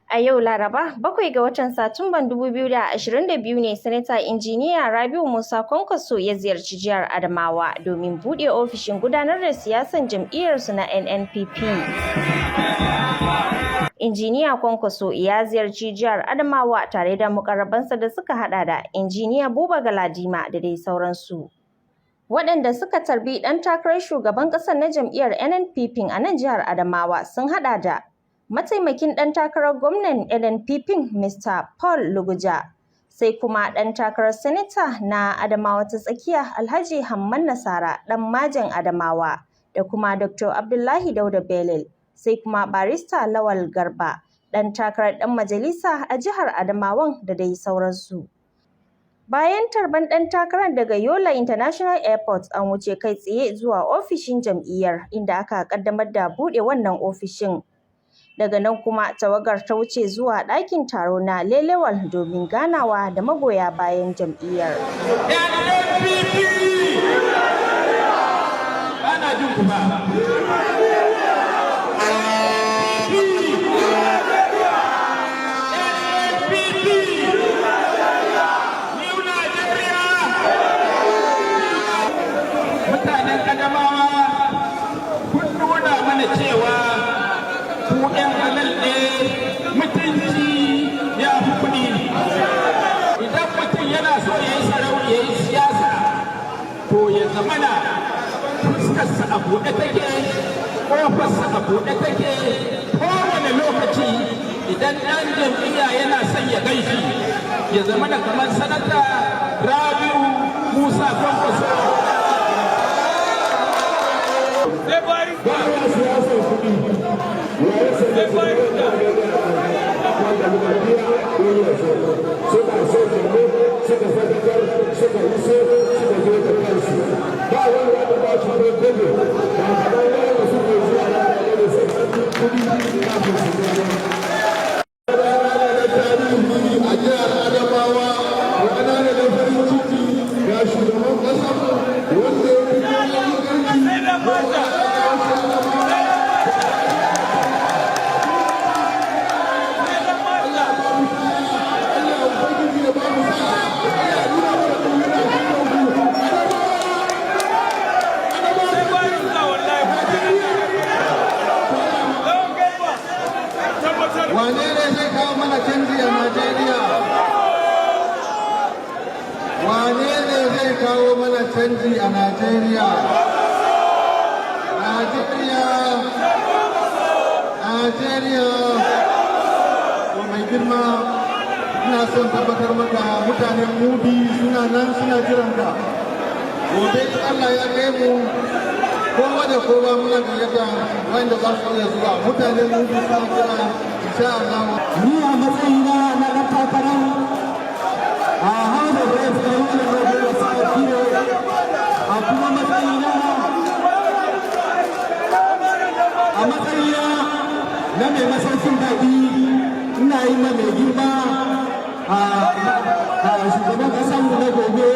A yau Laraba, 7 ga watan Satumban 2022 ne Sanata Injiniya Rabiu Musa Kwankwaso ya ziyarci jihar Adamawa domin buɗe ofishin gudanar da siyasan jam'iyyarsu na NNPP. Injiniya Kwankwaso ya ziyarci jihar Adamawa tare da mukarrabansa da suka hada da Injiniya Buba Galadima da dai sauransu. Waɗanda suka tarbi ɗan takarar shugaban ƙasar na jam'iyyar NNPP a nan jihar Adamawa sun hada da mataimakin ɗan takarar gwamnan NNPP Mr. Paul Luguja, sai kuma ɗan takarar Sanata na Adamawa ta Tsakiya Alhaji Hamman Nasara ɗan Majan Adamawa da kuma Dr. Abdullahi Dauda Belel, sai kuma Barista Lawal Garba ɗan takarar ɗan majalisa a jihar Adamawan da dai sauransu. Bayan tarban ɗan takarar daga Yola International Airport an wuce kai tsaye zuwa ofishin jam'iyyar inda aka ƙaddamar da buɗe wannan ofishin. Daga nan kuma tawagar ta wuce zuwa ɗakin taro na Lelewal domin ganawa da magoya bayan jam'iyyar. Mutanen Adamawa kun nuna mana cewa ku ɗan halal ne, mutunci ya fi kuɗi. Idan mutum yana so ya yi sarauta ya yi siyasa, to ya zamana fuskarsa a buɗe take, ƙofarsa a buɗe take, kowane lokaci idan ɗan jam'iyya yana son ya gaishe ya zamana kamar sanata Rabiu Musa Kwankwaso. Wane ne zai kawo mana canji a Najeriya? Wane ne zai kawo mana canji a Najeriya? Najeriya ko mai girma, ina son tabbatar maka mutanen Mudi suna nan suna jiran ka. Gobe Allah ya kai mu kowa da kowa muna gayyata wanda za su iya zuwa. Mutanen Mudi suna jira insha Allah. Ni a matsayina na ɗan takarar a House of Representatives da South a kuma matsayina na mai masaukin daɗi, ina yi ma mai girma a shugaban ƙasarmu na gobe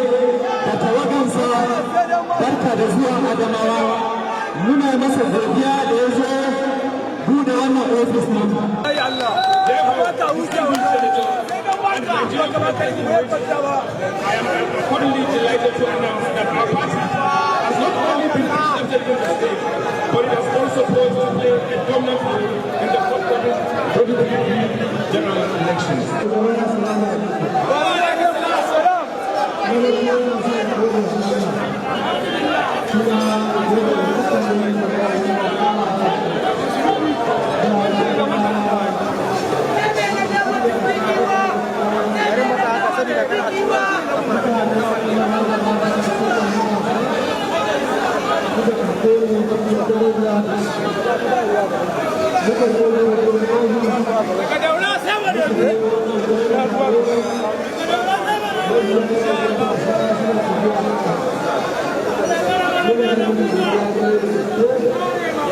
da tawagansa barka da zuwa Adamawa. Muna masa godiya da ya zo buɗe wannan ofis ne. I am accordingly delighted to announce that our party has not only been accepted in the state, but it has also poised to play a dominant role in the forthcoming 2023 general elections.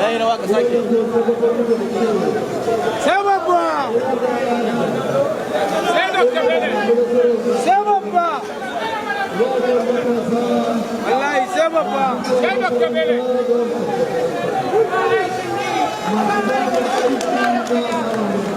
yayi rawa ka sake sai babba sai Dr. Bene sai babba wallahi sai babba sai Dr. Bele masu